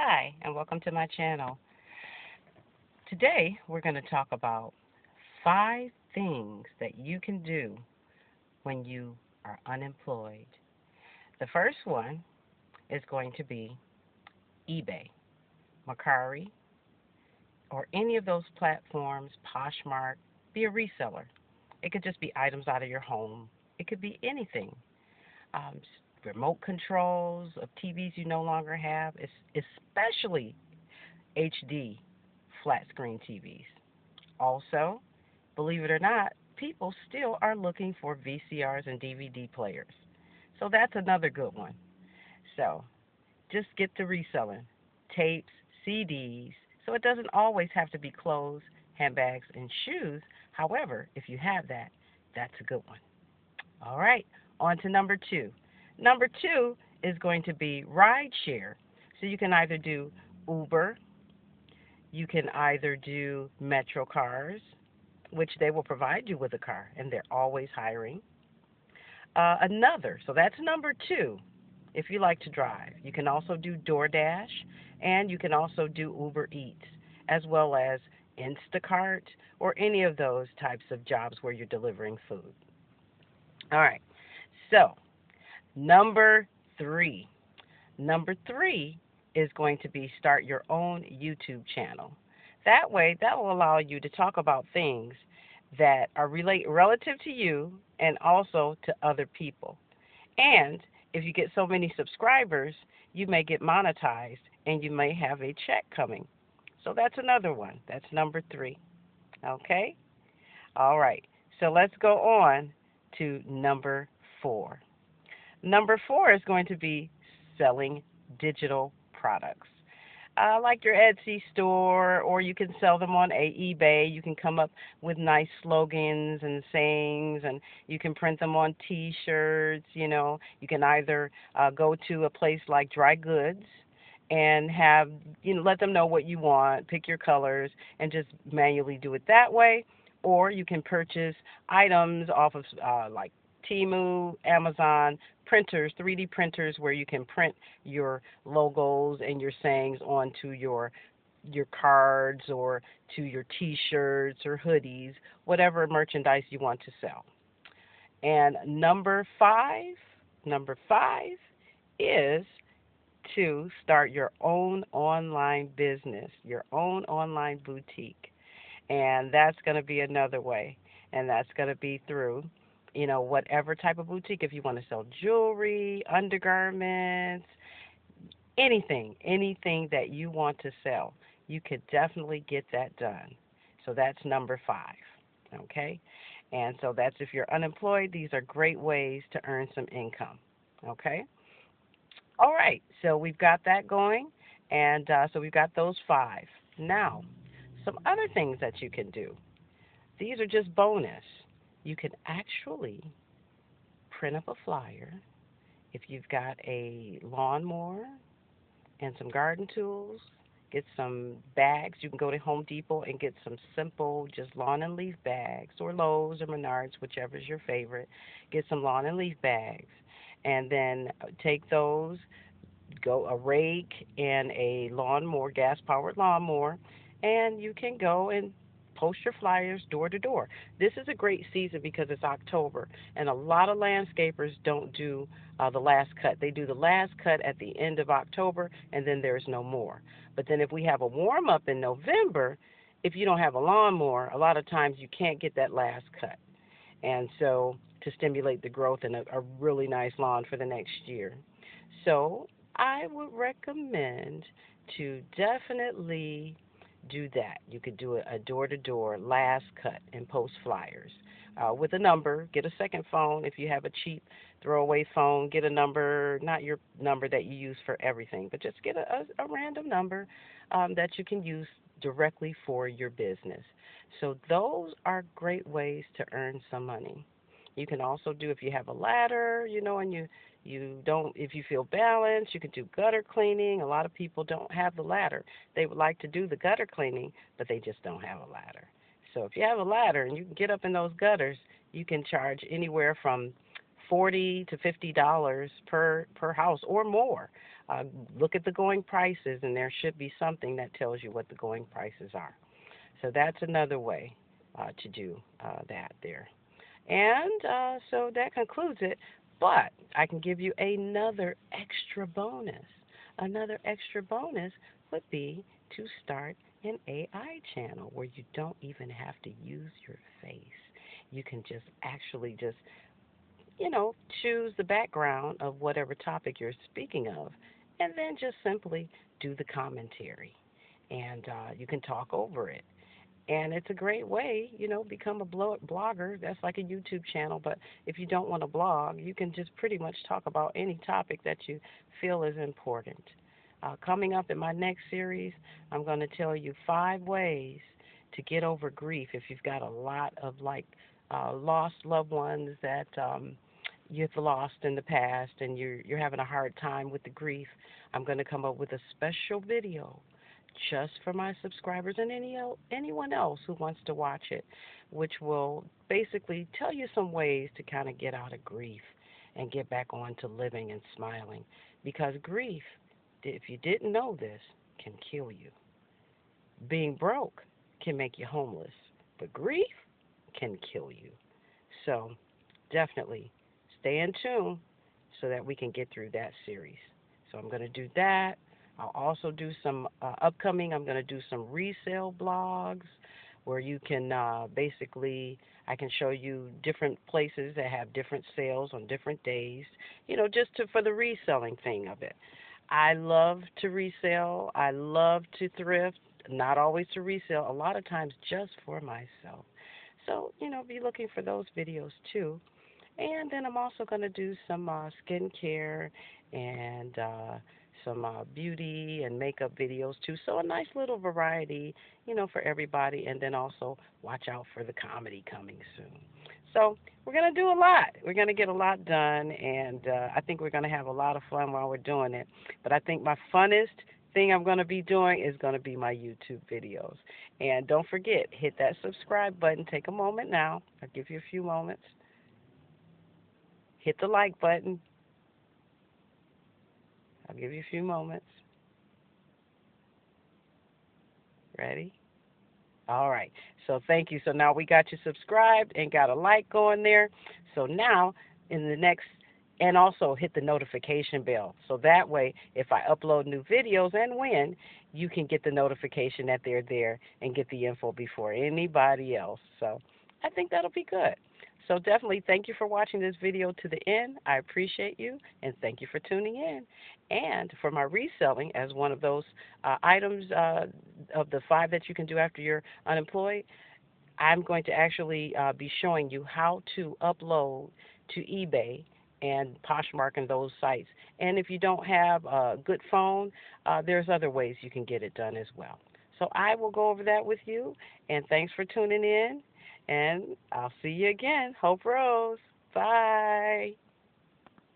Hi, and welcome to my channel. Today, we're going to talk about 5 things that you can do when you are unemployed. The first one is going to be eBay, Mercari, or any of those platforms, Poshmark. Be a reseller. It could just be items out of your home. It could be anything. Um, Remote controls of TVs you no longer have, especially HD flat screen TVs. Also, believe it or not, people still are looking for VCRs and DVD players. So that's another good one. So just get to reselling tapes, CDs. So it doesn't always have to be clothes, handbags, and shoes. However, if you have that, that's a good one. All right, on to number two. Number two is going to be ride share. So you can either do Uber, you can either do Metro cars, which they will provide you with a car, and they're always hiring. So that's number two, if you like to drive. You can also do DoorDash, and you can also do Uber Eats, as well as Instacart, or any of those types of jobs where you're delivering food. All right, so number three. Number three is going to be start your own YouTube channel. That way, that will allow you to talk about things that are relative to you and also to other people. And if you get so many subscribers, you may get monetized and you may have a check coming. So that's another one. That's number three. Okay? All right. So let's go on to number four. Number four is going to be selling digital products. Like your Etsy store, or you can sell them on eBay. You can come up with nice slogans and sayings, and you can print them on T-shirts. You can either go to a place like Dry Goods and have let them know what you want, pick your colors, and just manually do it that way. Or you can purchase items off of like Temu, Amazon, printers, 3D printers, where you can print your logos and your sayings onto your cards or to your T-shirts or hoodies, whatever merchandise you want to sell. And number five is to start your own online business, your own online boutique. And that's going to be another way. And that's going to be through, whatever type of boutique. If you want to sell jewelry, undergarments, anything that you want to sell, you could definitely get that done. So that's number five. Okay? And so that's if you're unemployed, these are great ways to earn some income. Okay? All right. So we've got that going. And so we've got those five. Now, some other things that you can do. These are just bonus. You can actually print up a flyer if you've got a lawnmower and some garden tools. Get some bags. You can go to Home Depot and get some simple, just lawn and leaf bags, or Lowe's or Menards, whichever is your favorite. Get some lawn and leaf bags, and then take those, go a rake and a lawnmower, gas-powered lawnmower, and you can go and post your flyers door to door. This is a great season because it's October, and a lot of landscapers don't do the last cut. They do the last cut at the end of October, and then there's no more. But then if we have a warm up in November, if you don't have a lawnmower, a lot of times you can't get that last cut. And so to stimulate the growth in a really nice lawn for the next year. So I would recommend to definitely do that. You could do a door-to-door last cut and post flyers with a number. Get a second phone if you have a cheap throwaway phone. Get a number, not your number that you use for everything, but just get a random number that you can use directly for your business. So those are great ways to earn some money. You can also do, if you have a ladder, and you don't, if you feel balanced, you can do gutter cleaning. A lot of people don't have the ladder. They would like to do the gutter cleaning, but they just don't have a ladder. So if you have a ladder and you can get up in those gutters, you can charge anywhere from $40 to $50 per house or more. Uh, Look at the going prices, and there should be something that tells you what the going prices are. So that's another way to do that there. And so that concludes it. But I can give you another extra bonus. Another extra bonus would be to start an AI channel where you don't even have to use your face. You can just actually just, you know, choose the background of whatever topic you're speaking of, and then just simply do the commentary. And you can talk over it. And it's a great way, you know, become a blogger. That's like a YouTube channel. But if you don't want to blog, you can just pretty much talk about any topic that you feel is important. Coming up in my next series, I'm going to tell you 5 ways to get over grief if you've got a lot of like lost loved ones that you've lost in the past and you're having a hard time with the grief. I'm going to come up with a special video just for my subscribers and anyone else who wants to watch it, which will basically tell you some ways to kind of get out of grief and get back on to living and smiling. Because grief, if you didn't know this, can kill you. Being broke can make you homeless, but grief can kill you. So definitely stay in tune so that we can get through that series. So I'm going to do that. I'll also do some upcoming, I'm going to do some resale blogs where you can basically, I can show you different places that have different sales on different days, you know, just for the reselling thing of it. I love to resell. I love to thrift, not always to resell, a lot of times just for myself. So, you know, be looking for those videos too. And then I'm also going to do some skincare and some beauty and makeup videos too. So a nice little variety, you know, for everybody. And then also watch out for the comedy coming soon. So we're going to do a lot. We're going to get a lot done. And I think we're going to have a lot of fun while we're doing it. But I think my funnest thing I'm going to be doing is going to be my YouTube videos. And don't forget, hit that subscribe button. Take a moment now. I'll give you a few moments. Hit the like button. I'll give you a few moments. Ready? All right. So thank you. So now we got you subscribed and got a like going there. So now in the next, and also hit the notification bell. So that way, if I upload new videos and when, you can get the notification that they're there and get the info before anybody else. So I think that'll be good. So definitely thank you for watching this video to the end. I appreciate you, and thank you for tuning in. And for my reselling as one of those items of the 5 that you can do after you're unemployed, I'm going to actually be showing you how to upload to eBay and Poshmark and those sites. And if you don't have a good phone, there's other ways you can get it done as well. So I will go over that with you, and thanks for tuning in, and I'll see you again. Hope Rose. Bye.